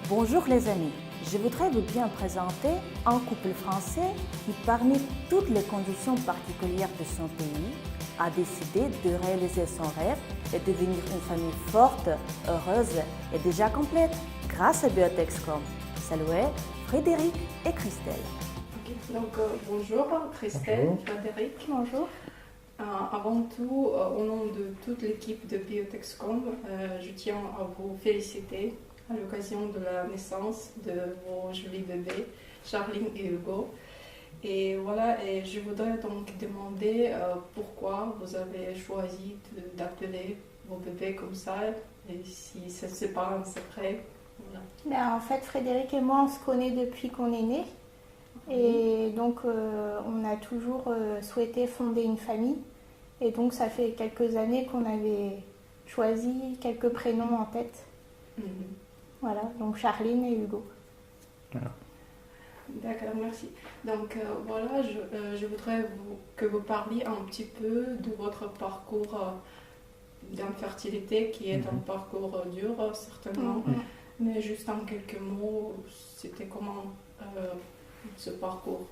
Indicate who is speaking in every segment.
Speaker 1: Bonjour les amis, je voudrais vous bien présenter un couple français qui, parmi toutes les conditions particulières de son pays, a décidé de réaliser son rêve et devenir une famille forte, heureuse et déjà complète grâce à Biotexcom. Saluez Frédéric et Christelle.
Speaker 2: Donc, bonjour Christelle,
Speaker 3: Bonjour.
Speaker 2: Frédéric.
Speaker 4: Bonjour.
Speaker 2: Avant tout, au nom de toute l'équipe de Biotexcom, je tiens à vous féliciter à l'occasion de la naissance de vos jolis bébés, Charline et Hugo. Et voilà, et je voudrais donc demander pourquoi vous avez choisi d'appeler vos bébés comme ça, et si c'est pas un secret. Voilà.
Speaker 4: En fait, Frédéric et moi, on se connaît depuis qu'on est nés. Et donc, on a toujours souhaité fonder une famille. Et donc, ça fait quelques années qu'on avait choisi quelques prénoms en tête. Voilà, donc Charline et Hugo.
Speaker 3: Voilà.
Speaker 2: D'accord, merci. Donc voilà, je voudrais que vous parliez un petit peu de votre parcours d'infertilité, qui est un parcours dur, certainement. Mais juste en quelques mots, c'était comment ce parcours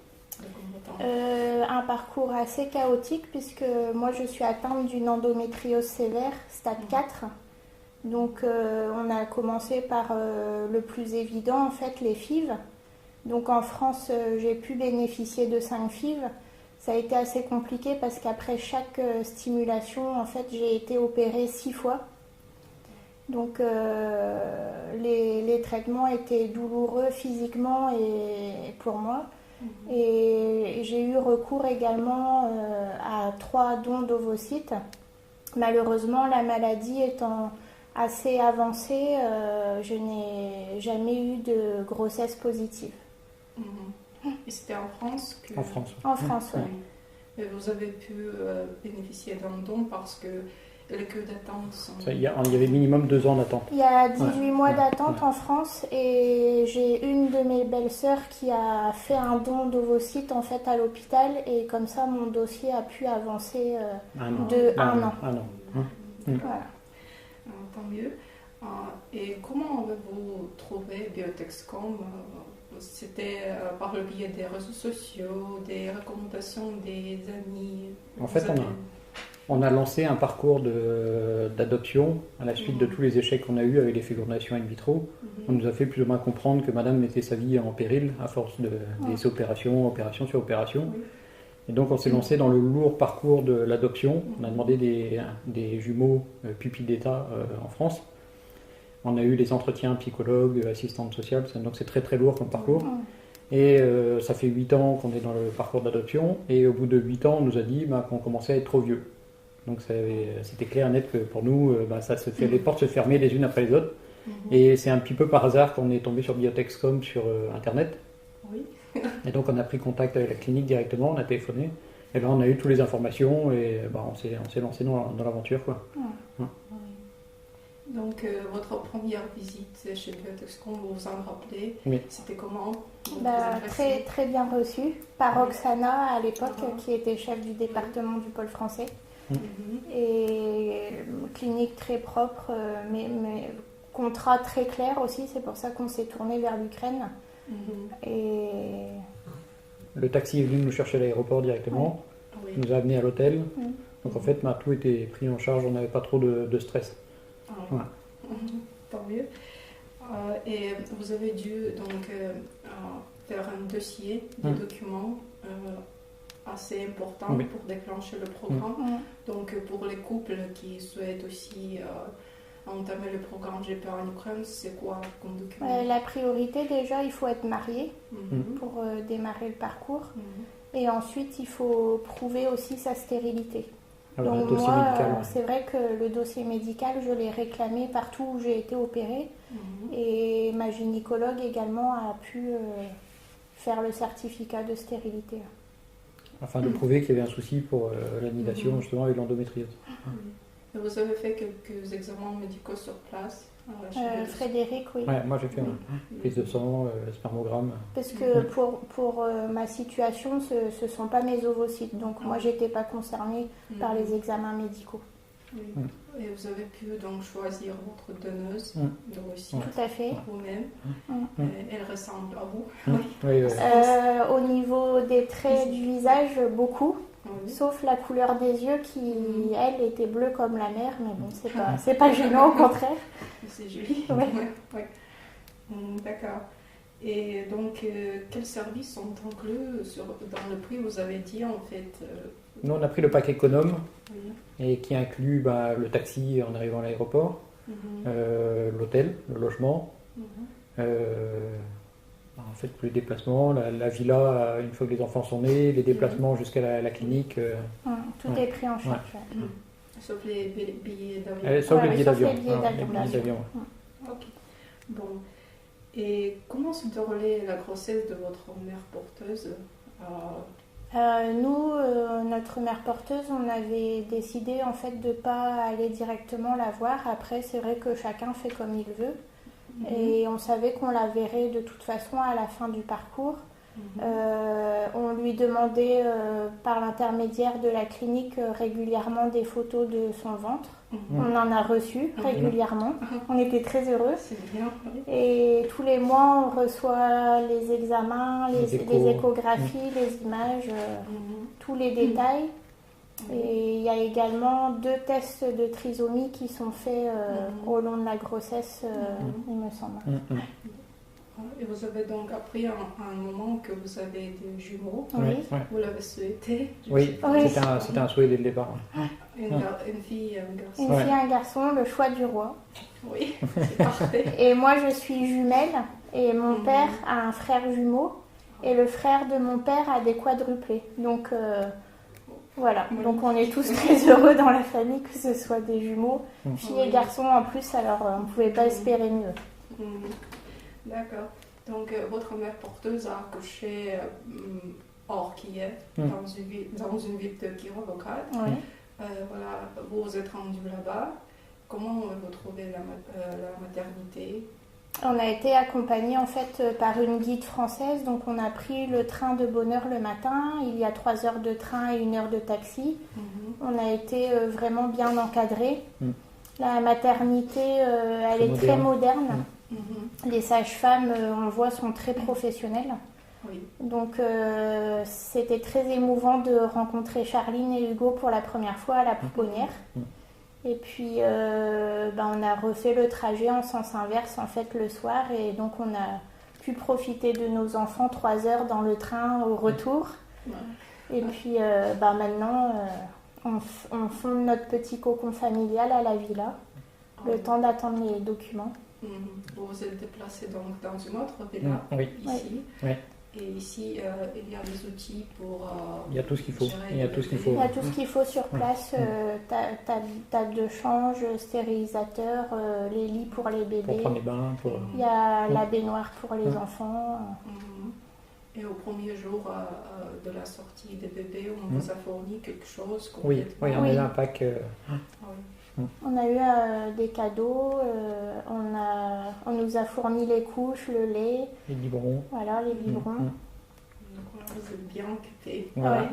Speaker 2: de combattant?
Speaker 4: Un parcours assez chaotique, puisque moi, je suis atteinte d'une endométriose sévère, stade 4. Donc, on a commencé par le plus évident, en fait, les FIV. Donc, en France, j'ai pu bénéficier de 5 FIV. Ça a été assez compliqué parce qu'après chaque stimulation, en fait, j'ai été opérée 6 fois. Donc, les traitements étaient douloureux physiquement et pour moi. Et j'ai eu recours également à 3 dons d'ovocytes. Malheureusement, la maladie étant assez avancée, je n'ai jamais eu de grossesse positive.
Speaker 2: Et c'était en France que...
Speaker 3: En France.
Speaker 4: En France, oui.
Speaker 2: Et vous avez pu bénéficier d'un don parce que les queues d'attente sont...
Speaker 3: Il y avait minimum 2 ans d'attente.
Speaker 4: Il y a 18 mois d'attente en France et j'ai une de mes belles-sœurs qui a fait un don d'ovocytes en fait à l'hôpital et comme ça mon dossier a pu avancer de 1 an. Voilà.
Speaker 2: Tant mieux. Et comment avez-vous trouvé Biotexcom? C'était par le biais des réseaux sociaux, des recommandations des amis?
Speaker 3: En fait, on a lancé un parcours d'adoption à la suite de tous les échecs qu'on a eus avec les fécondations in vitro. On nous a fait plus ou moins comprendre que madame mettait sa vie en péril à force des opérations, opération sur opération. Et donc on s'est lancé dans le lourd parcours de l'adoption. On a demandé des jumeaux pupilles d'État en France. On a eu des entretiens psychologues, assistantes sociales, donc c'est très très lourd comme parcours. Et ça fait 8 ans qu'on est dans le parcours d'adoption. Et au bout de 8 ans, on nous a dit qu'on commençait à être trop vieux. Donc c'était clair et net que pour nous, les portes se fermaient les unes après les autres. Et c'est un petit peu par hasard qu'on est tombé sur Biotexcom sur Internet.
Speaker 2: Oui.
Speaker 3: Et donc on a pris contact avec la clinique directement, on a téléphoné. Et là on a eu toutes les informations et on s'est lancé dans l'aventure, quoi.
Speaker 2: Donc votre première visite chez Biotexcom, vous vous en rappelez?
Speaker 3: Oui.
Speaker 2: C'était comment?
Speaker 4: Très, très bien reçu par Roxana à l'époque qui était chef du département du pôle français. Et clinique très propre, mais contrat très clair aussi, c'est pour ça qu'on s'est tourné vers l'Ukraine. Et...
Speaker 3: Le taxi est venu nous chercher à l'aéroport directement, nous a amenés à l'hôtel. Donc en fait, tout était pris en charge, on n'avait pas trop de stress. Voilà.
Speaker 2: Tant mieux. Et vous avez dû donc faire un dossier de documents assez important pour déclencher le programme. Donc pour les couples qui souhaitent aussi entamer le programme GPA en Ukraine, c'est quoi comme document?
Speaker 4: La priorité déjà, il faut être marié pour démarrer le parcours. Et ensuite, il faut prouver aussi sa stérilité.
Speaker 3: Alors,
Speaker 4: donc moi, c'est vrai que le dossier médical, je l'ai réclamé partout où j'ai été opérée. Et ma gynécologue également a pu faire le certificat de stérilité.
Speaker 3: Afin de prouver qu'il y avait un souci pour l'annulation justement avec l'endométriose.
Speaker 2: Vous avez fait quelques examens médicaux sur place?
Speaker 4: Frédéric, oui.
Speaker 3: Ouais, moi j'ai fait une prise de sang, spermogramme.
Speaker 4: Parce que pour ma situation, ce ne sont pas mes ovocytes. Donc moi, je n'étais pas concernée par les examens médicaux.
Speaker 2: Oui. Et vous avez pu donc choisir votre donneuse de Russie
Speaker 4: Tout à fait.
Speaker 2: vous-même. Elle ressemble à vous.
Speaker 3: Oui,
Speaker 4: Au niveau des traits du visage, beaucoup.
Speaker 2: Oui.
Speaker 4: Sauf la couleur des yeux qui, elle, était bleue comme la mer, mais bon, c'est pas gênant, au contraire.
Speaker 2: C'est joli.
Speaker 4: Ouais.
Speaker 2: Ouais. D'accord. Et donc, quels services sont inclus dans le prix? Vous avez dit en fait.
Speaker 3: Nous, on a pris le pack économe
Speaker 2: Oui.
Speaker 3: et qui inclut le taxi en arrivant à l'aéroport, l'hôtel, le logement, en fait, les déplacements, la villa une fois que les enfants sont nés, les déplacements jusqu'à la clinique.
Speaker 4: Tout est pris en charge.
Speaker 2: Sauf les billets d'avion.
Speaker 3: Sauf les billets
Speaker 4: sauf
Speaker 3: d'avion.
Speaker 4: les billets d'avion,
Speaker 3: Les
Speaker 4: bien
Speaker 3: billets
Speaker 4: sûr.
Speaker 3: d'avion.
Speaker 2: Ok. Bon. Et comment se déroulait la grossesse de votre mère porteuse?
Speaker 4: Nous, notre mère porteuse, on avait décidé en fait de pas aller directement la voir. Après, c'est vrai que chacun fait comme il veut. Et on savait qu'on la verrait de toute façon à la fin du parcours. On lui demandait par l'intermédiaire de la clinique régulièrement des photos de son ventre. On en a reçu régulièrement. On était très heureux.
Speaker 2: C'est bien. Oui.
Speaker 4: Et tous les mois, on reçoit les examens, les
Speaker 3: échos.
Speaker 4: échographies, les images, tous les détails. Et il y a également 2 tests de trisomie qui sont faits au long de la grossesse, il me semble.
Speaker 2: Et vous avez donc appris à un moment que vous avez des jumeaux.
Speaker 4: Oui.
Speaker 2: Vous l'avez souhaité.
Speaker 3: Oui,
Speaker 4: Oui.
Speaker 3: c'était un souhait dès le départ.
Speaker 2: Une fille et un garçon.
Speaker 4: Une fille et un garçon, le choix du roi.
Speaker 2: Oui, c'est parfait.
Speaker 4: Et moi, je suis jumelle et mon père a un frère jumeau et le frère de mon père a des quadruplés. Donc voilà, donc on est tous très heureux dans la famille que ce soit des jumeaux, filles et garçons en plus, alors on ne pouvait pas espérer mieux.
Speaker 2: D'accord. Donc votre mère porteuse a accouché hors Kiev, dans une ville de Kirovohrad.
Speaker 4: Oui.
Speaker 2: Voilà, vous vous êtes rendu là-bas. Comment vous trouvez la maternité?
Speaker 4: On a été accompagnés en fait par une guide française, donc on a pris le train de bonne heure le matin, il y a 3 heures de train et 1 heure de taxi. On a été vraiment bien encadrés. La maternité, elle est très moderne. Les sages-femmes, on le voit, sont très professionnelles.
Speaker 2: Oui.
Speaker 4: Donc c'était très émouvant de rencontrer Charline et Hugo pour la première fois à la pouponnière. Et puis on a refait le trajet en sens inverse en fait le soir et donc on a pu profiter de nos enfants 3 heures dans le train au retour. Et puis maintenant on fonde notre petit cocon familial à la villa, le temps d'attendre les documents.
Speaker 2: Vous vous êtes déplacé donc dans une autre villa ici.
Speaker 3: Oui.
Speaker 2: Et ici, il y a des outils pour.
Speaker 3: Il y a tout ce qu'il faut.
Speaker 2: gérer
Speaker 3: Il y a tout ce qu'il faut.
Speaker 4: Il y a tout ce qu'il faut sur place, table de change, stérilisateur, les lits pour les bébés.
Speaker 3: Pour prendre les bains.
Speaker 4: Il y a la baignoire pour les enfants.
Speaker 2: Et au premier jour de la sortie des bébés, on vous a fourni quelque chose
Speaker 3: Oui, on a eu un pack.
Speaker 4: On a eu des cadeaux, on nous a fourni les couches, le lait.
Speaker 3: Les biberons.
Speaker 4: Voilà, les biberons.
Speaker 2: Donc vous êtes bien occupés.
Speaker 3: Voilà.
Speaker 4: Ouais.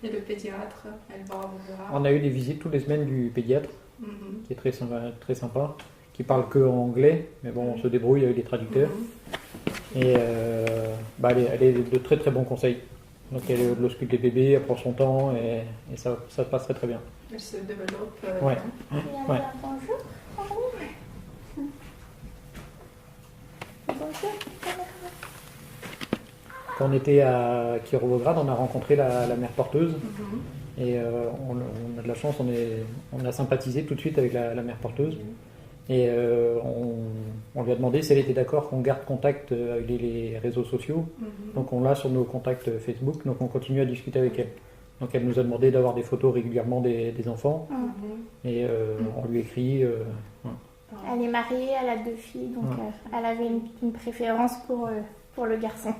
Speaker 2: Et le pédiatre, elle va vous voir.
Speaker 3: On a eu des visites toutes les semaines du pédiatre, qui est très sympa, qui parle que en anglais, mais bon, on se débrouille avec les traducteurs. Et elle est de très très bons conseils. Donc elle ausculte les bébés, elle prend son temps et ça se passe très très bien.
Speaker 2: Elle se développe.
Speaker 3: Ouais.
Speaker 4: Ouais. Bonjour. Bonjour.
Speaker 3: Quand on était à Kirovohrad, on a rencontré la mère porteuse et on a de la chance, on a sympathisé tout de suite avec la mère porteuse et on lui a demandé si elle était d'accord qu'on garde contact avec les réseaux sociaux. Donc on l'a sur nos contacts Facebook, donc on continue à discuter avec elle. Donc elle nous a demandé d'avoir des photos régulièrement des enfants et on lui écrit.
Speaker 4: Elle est mariée, elle a 2 filles, donc elle avait une préférence pour le garçon.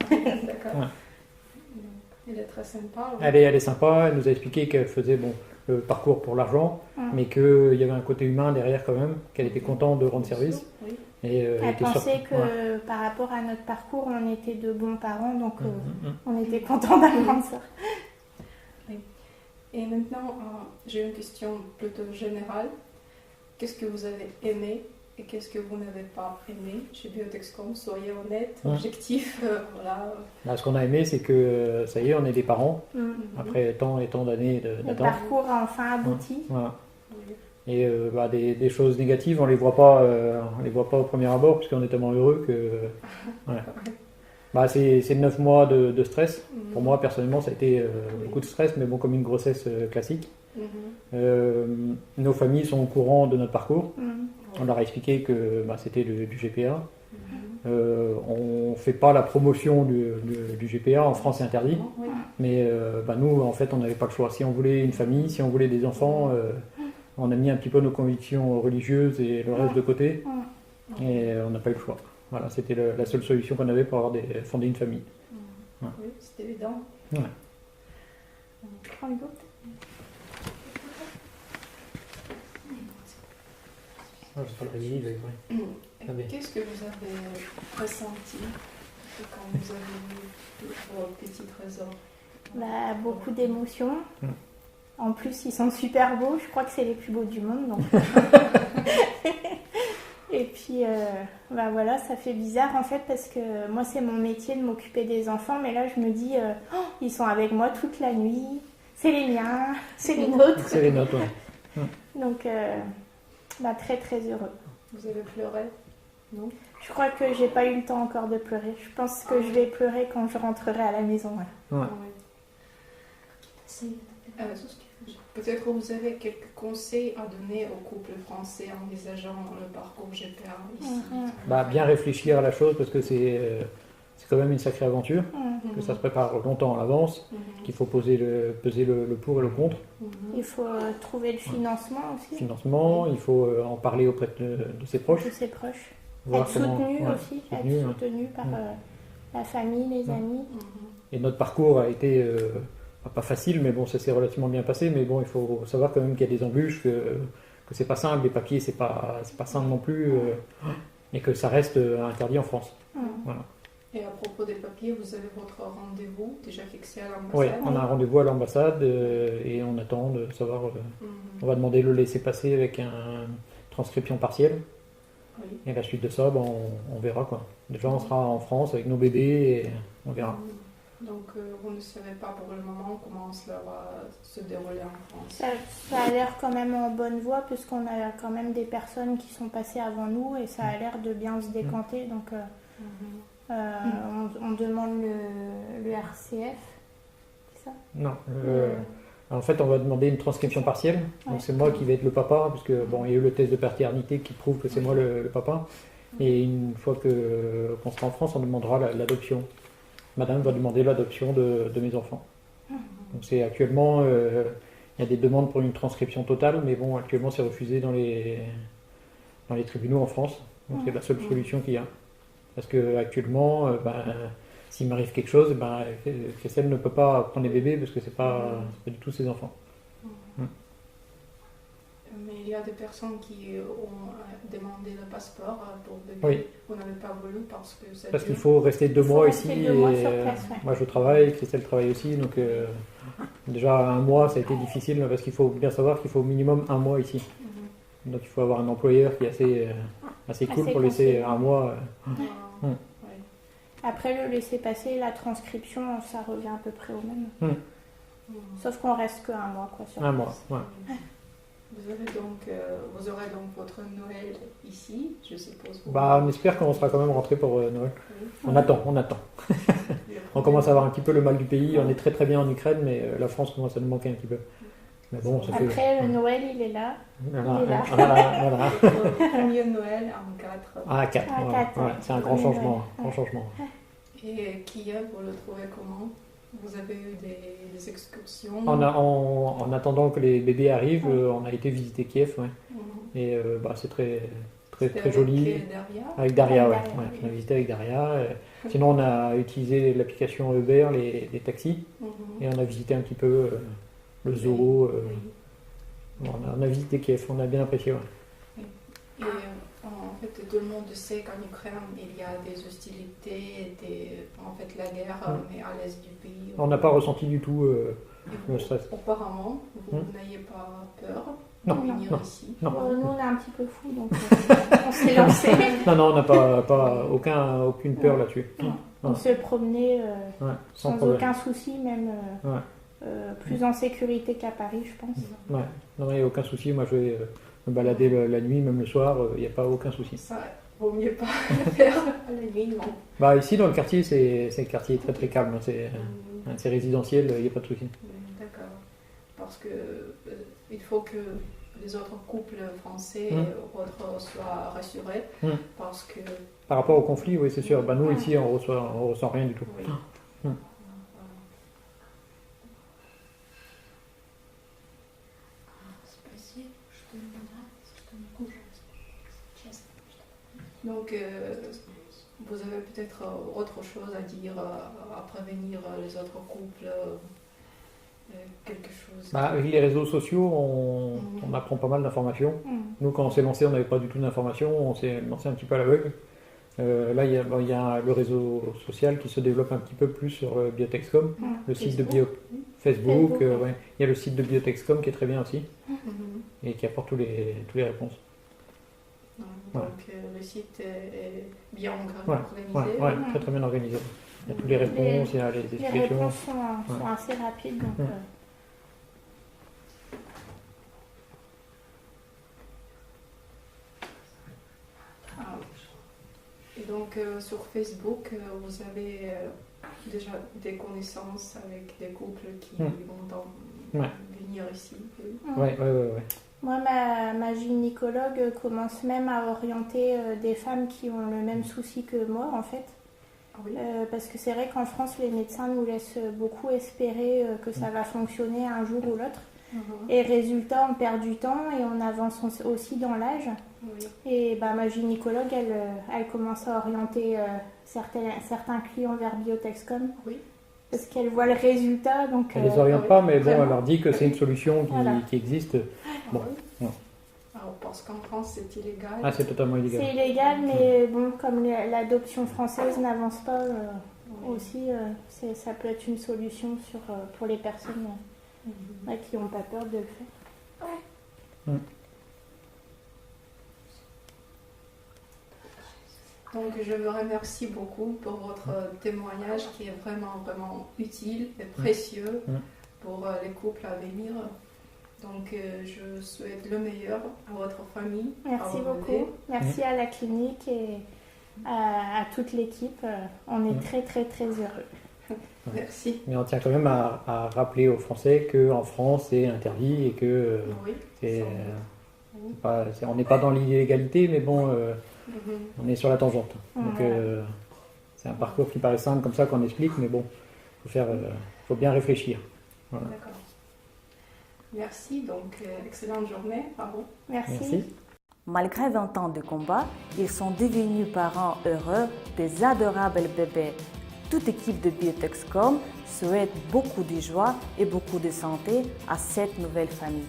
Speaker 2: D'accord. Elle est très sympa.
Speaker 3: Elle est sympa, elle nous a expliqué qu'elle faisait le parcours pour l'argent, mais qu'il y avait un côté humain derrière quand même, qu'elle était contente de rendre service.
Speaker 2: Oui.
Speaker 3: Et,
Speaker 4: elle pensait que par rapport à notre parcours, on était de bons parents, donc on était contents d'apprendre ça.
Speaker 2: Oui. Et maintenant, j'ai une question plutôt générale. Qu'est-ce que vous avez aimé et qu'est-ce que vous n'avez pas aimé chez Biotexcom? Soyez honnête, objectif, voilà.
Speaker 3: Là, ce qu'on a aimé, c'est que ça y est, on est des parents, après tant et tant d'années
Speaker 4: Le
Speaker 3: d'attente.
Speaker 4: parcours a enfin abouti.
Speaker 3: Voilà.
Speaker 2: Oui.
Speaker 3: Et des choses négatives, on les voit pas au premier abord, puisqu'on est tellement heureux que. Ouais. C'est 9 mois de stress. Pour moi, personnellement, ça a été beaucoup de stress, mais bon, comme une grossesse classique. Nos familles sont au courant de notre parcours. On leur a expliqué que c'était du GPA. On ne fait pas la promotion du GPA. En France, c'est interdit. Mais nous, en fait, on n'avait pas le choix. Si on voulait une famille, si on voulait des enfants, on a mis un petit peu nos convictions religieuses et le reste de côté. Et on n'a pas eu le choix. Voilà, c'était la seule solution qu'on avait pour fonder une famille.
Speaker 2: Oui, c'est évident.
Speaker 3: Ouais. Je vais pas le réveiller, il va être vrai.
Speaker 2: Qu'est-ce que vous avez ressenti quand vous avez vu vos petits trésors?
Speaker 4: Beaucoup d'émotions. En plus, ils sont super beaux. Je crois que c'est les plus beaux du monde. Donc. Et puis, voilà, ça fait bizarre en fait parce que moi, c'est mon métier de m'occuper des enfants. Mais là, je me dis, ils sont avec moi toute la nuit. C'est les miens, c'est les nôtres.
Speaker 3: C'est les nôtres, ouais.
Speaker 4: Donc, très très heureux.
Speaker 2: Vous avez pleuré? Non?
Speaker 4: Je crois que j'ai pas eu le temps encore de pleurer. Je pense que je vais pleurer quand je rentrerai à la maison.
Speaker 3: Ouais.
Speaker 2: Peut-être que vous avez quelques conseils à donner aux couples français envisageant le parcours GPA ici.
Speaker 3: Bien réfléchir à la chose parce que c'est quand même une sacrée aventure, que ça se prépare longtemps à l'avance, qu'il faut peser le pour et le contre.
Speaker 4: Il faut trouver le financement aussi.
Speaker 3: Il faut en parler auprès de ses proches.
Speaker 4: De ses proches.
Speaker 3: Voir
Speaker 4: Être soutenu aussi,
Speaker 3: soutenu,
Speaker 4: être soutenu par la famille, les amis.
Speaker 3: Et notre parcours a été pas facile, mais bon, ça s'est relativement bien passé. Mais bon, il faut savoir quand même qu'il y a des embûches, que c'est pas simple, les papiers c'est pas simple non plus, et que ça reste interdit en France. Voilà.
Speaker 2: Et à propos des papiers, vous avez votre rendez-vous déjà fixé à l'ambassade?
Speaker 3: Oui, on a un rendez-vous à l'ambassade et on attend de savoir. On va demander le laisser-passer avec une transcription partielle.
Speaker 2: Oui.
Speaker 3: Et la suite de ça, on verra quoi. Déjà, on sera en France avec nos bébés et on verra.
Speaker 2: Donc, vous ne savez pas pour le moment comment cela va se dérouler en France?
Speaker 4: Ça a l'air quand même en bonne voie, puisqu'on a quand même des personnes qui sont passées avant nous et ça a l'air de bien se décanter. Donc, on demande le RCF, c'est ça?
Speaker 3: Non. En fait, on va demander une transcription partielle. Donc, c'est moi qui vais être le papa, parce que il y a eu le test de paternité qui prouve que c'est moi le papa. Et une fois qu'on sera en France, on demandera l'adoption. Madame va demander l'adoption de mes enfants. Donc c'est actuellement, il y a des demandes pour une transcription totale, mais bon, actuellement c'est refusé dans les tribunaux en France. Donc c'est la seule solution qu'il y a. Parce que actuellement, s'il m'arrive quelque chose, Christelle ne peut pas prendre les bébés parce que c'est pas du tout ses enfants.
Speaker 2: Mais il y a des personnes qui ont demandé le passeport pour bébé.
Speaker 3: Oui.
Speaker 2: Vous n'avez pas voulu parce que ça
Speaker 3: Parce
Speaker 2: dure.
Speaker 3: qu'il faut rester 2 mois ici.
Speaker 4: Rester 2 mois sur place,
Speaker 3: moi je travaille, Christelle travaille aussi. Donc déjà 1 mois ça a été difficile parce qu'il faut bien savoir qu'il faut au minimum 1 mois ici. Donc il faut avoir un employeur qui est assez cool pour laisser 1 mois.
Speaker 4: Après le laisser passer, la transcription, ça revient à peu près au même. Sauf qu'on reste que 1 mois sur
Speaker 3: 1
Speaker 4: place.
Speaker 3: mois, ouais.
Speaker 2: Vous aurez donc votre Noël ici, je suppose.
Speaker 3: On espère qu'on sera quand même rentré pour Noël.
Speaker 2: Oui.
Speaker 3: On attend. On commence à avoir un petit peu le mal du pays. On est très très bien en Ukraine, mais la France commence à nous manquer un petit peu. Mais bon, ça
Speaker 4: Après,
Speaker 3: fait...
Speaker 4: le Noël, il est là.
Speaker 3: Voilà.
Speaker 4: Il est là.
Speaker 2: Le premier Noël en 4.
Speaker 3: Ah, 4.
Speaker 4: Ah,
Speaker 3: Voilà.
Speaker 4: 4,
Speaker 3: Ouais, c'est un grand changement. Grand changement.
Speaker 2: Et Kiev, vous le trouvez comment? Vous avez eu des excursions?
Speaker 3: En attendant que les bébés arrivent, on a été visiter Kiev. Ouais. Et c'est très joli. Avec Daria, ouais. On a visité avec Daria. Sinon, on a utilisé l'application Uber, les taxis. Et on a visité un petit peu le zoo. On a visité Kiev, on a bien apprécié. Ouais.
Speaker 2: Et en fait, tout le monde sait qu'en Ukraine, il y a des hostilités, en fait la guerre, mais à l'est du pays.
Speaker 3: On n'a pas ressenti du tout
Speaker 2: Et
Speaker 3: le stress.
Speaker 2: Auparavant, vous n'ayez pas peur
Speaker 3: Non,
Speaker 2: de venir
Speaker 3: non.
Speaker 2: ici?
Speaker 3: Non.
Speaker 4: Nous, on est un petit peu fous, donc on s'est lancé.
Speaker 3: Non, on n'a pas aucune peur là-dessus.
Speaker 4: On se promenait
Speaker 3: Ouais, sans
Speaker 4: sans
Speaker 3: problème.
Speaker 4: aucun souci, même plus en sécurité qu'à Paris, je pense.
Speaker 3: Ouais. Non, il n'y a aucun souci. Moi, je vais me balader la nuit, même le soir, il n'y a pas aucun souci.
Speaker 2: Ça vaut mieux pas le faire à la nuit, non?
Speaker 3: Bah, ici, dans le quartier, c'est un quartier très très calme. C'est résidentiel, il n'y a pas de souci.
Speaker 2: D'accord. Parce que il faut que les autres couples français autres soient rassurés. Parce que...
Speaker 3: Par rapport au conflit, oui, c'est sûr. Bah, nous, ici, on ressent rien du tout.
Speaker 2: Oui. Donc, vous avez peut-être autre chose à dire, à prévenir les autres couples, quelque chose?
Speaker 3: Bah, avec les réseaux sociaux, on apprend pas mal d'informations. Nous, quand on s'est lancé, on n'avait pas du tout d'informations. On s'est lancé un petit peu à l'aveugle. Là, il y a le réseau social qui se développe un petit peu plus sur Biotexcom, le site de Facebook. Ouais. Il y a le site de Biotexcom qui est très bien aussi et qui apporte tous les réponses.
Speaker 2: Donc le site est bien organisé.
Speaker 3: Ouais, très très bien organisé. Il y a toutes les réponses, il y a les explications.
Speaker 4: Les réponses sont assez rapides. Donc,
Speaker 2: Et donc sur Facebook, vous avez déjà des connaissances avec des couples qui vont venir ici?
Speaker 3: Ouais.
Speaker 4: Moi, ma gynécologue commence même à orienter des femmes qui ont le même souci que moi, en fait.
Speaker 2: Oui.
Speaker 4: Parce que c'est vrai qu'en France, les médecins nous laissent beaucoup espérer que ça va fonctionner un jour ou l'autre. Et résultat, on perd du temps et on avance aussi dans l'âge.
Speaker 2: Oui.
Speaker 4: Et ma gynécologue, elle commence à orienter certains clients vers Biotexcom.
Speaker 2: Oui.
Speaker 4: Parce qu'elle voit le résultat. Donc,
Speaker 3: Elle les oriente pas, mais bon,
Speaker 2: vraiment.
Speaker 3: elle leur dit que c'est une solution
Speaker 4: Voilà.
Speaker 3: qui existe. Bon.
Speaker 2: Alors, parce qu'en France, c'est illégal.
Speaker 3: Ah, c'est totalement illégal.
Speaker 4: c'est illégal, mais bon, comme l'adoption française n'avance pas aussi, ça peut être une solution pour les personnes qui n'ont pas peur de le faire.
Speaker 2: Donc, je vous remercie beaucoup pour votre témoignage qui est vraiment, vraiment utile et précieux pour les couples à venir. Donc, je souhaite le meilleur à votre famille.
Speaker 4: Merci
Speaker 2: à vos
Speaker 4: beaucoup.
Speaker 2: bébés.
Speaker 4: Merci à la clinique et à toute l'équipe. On est très, très, très heureux.
Speaker 2: Merci.
Speaker 3: Mais on tient quand même à rappeler aux Français qu'en France, c'est interdit et que on n'est pas dans l'illégalité, mais bon, on est sur la tangente. Donc, c'est un parcours qui paraît simple comme ça qu'on explique, mais bon, faut bien réfléchir. Voilà.
Speaker 2: D'accord. Merci, donc excellente journée à vous.
Speaker 4: Merci.
Speaker 1: Malgré 20 ans de combat, ils sont devenus parents heureux des adorables bébés. Toute équipe de Biotexcom souhaite beaucoup de joie et beaucoup de santé à cette nouvelle famille.